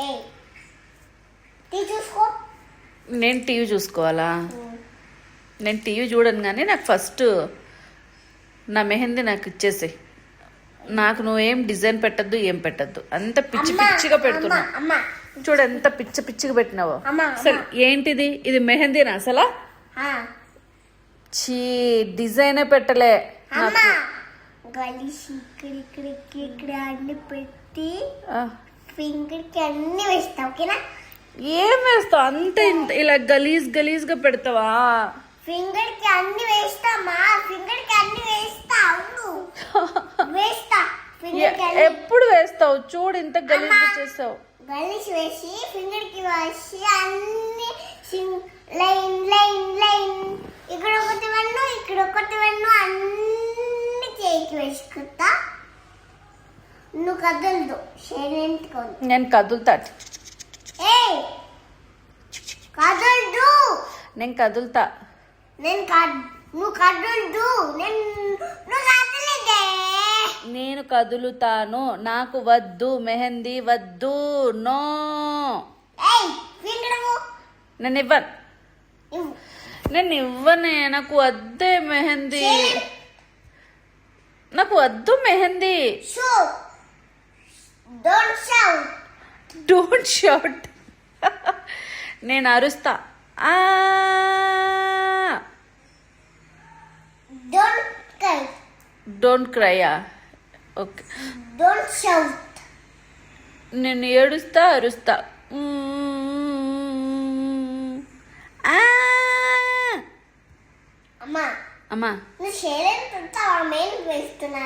ఏయ్ చూసుకో. నేను టీవీ చూసుకోవాలా? నేను టీవీ చూడను కానీ నాకు ఫస్ట్ నా మెహందీ నాకు ఇచ్చేసి. నాకు నువ్వేం డిజైన్ పెట్టద్దు, ఏం పెట్టద్దు. అంత పిచ్చి పిచ్చిగా పెడుతున్నావు. చూడు ఎంత పిచ్చి పిచ్చిగా పెట్టినావో. అసలు ఏంటిది? ఇది మెహందీనా అసలా? చీ, డిజైనే పెట్టలే నాకు. ఇక్కడ అన్ని పెట్టి ఫింగర్ కి అన్ని వేస్తా. ఓకేనా? ఏం వేస్తావు? అంత ఇలా గలీజ్ గలీజ్ గా పెడతావా? ఫింగర్ కి అన్ని వేస్తామా? ఫింగర్ కి అన్ని వేస్తా. అవును వేస్తా. ఎప్పుడు వేస్తావు? చూడు ఇంత గలీజ్ చేస్తావు. గలీజ్ వేసి ఫింగర్ కి వేసి అన్ని లైన్ లైన్ లైన్, ఇక్కడ ఒకటి వెన్ను, ఇక్కడ ఒకటి వెన్ను, అన్ని చేయికి వేసుకుంటా. నువ్వు కదలదు. నేను కదులుతా. కదలదు. నేను కదులుతా. నువ్వు కదలదు. నేను కదులుతాను. నాకు వద్దు మెహందీ, వద్దు. నో, నేను ఇవ్వను. నేను ఇవ్వనే. నాకు వద్దే మెహందీ. నాకు వద్దు మెహందీ. Don't shout. నేను అరుస్తా. డోంట్ క్రైయా? ఓకే. Don't shout. నేను ఏడుస్తా, అరుస్తా. అమ్మా అమ్మా నువ్వు షేర్ పెడతావా? మెయిన్ వేస్తున్నా.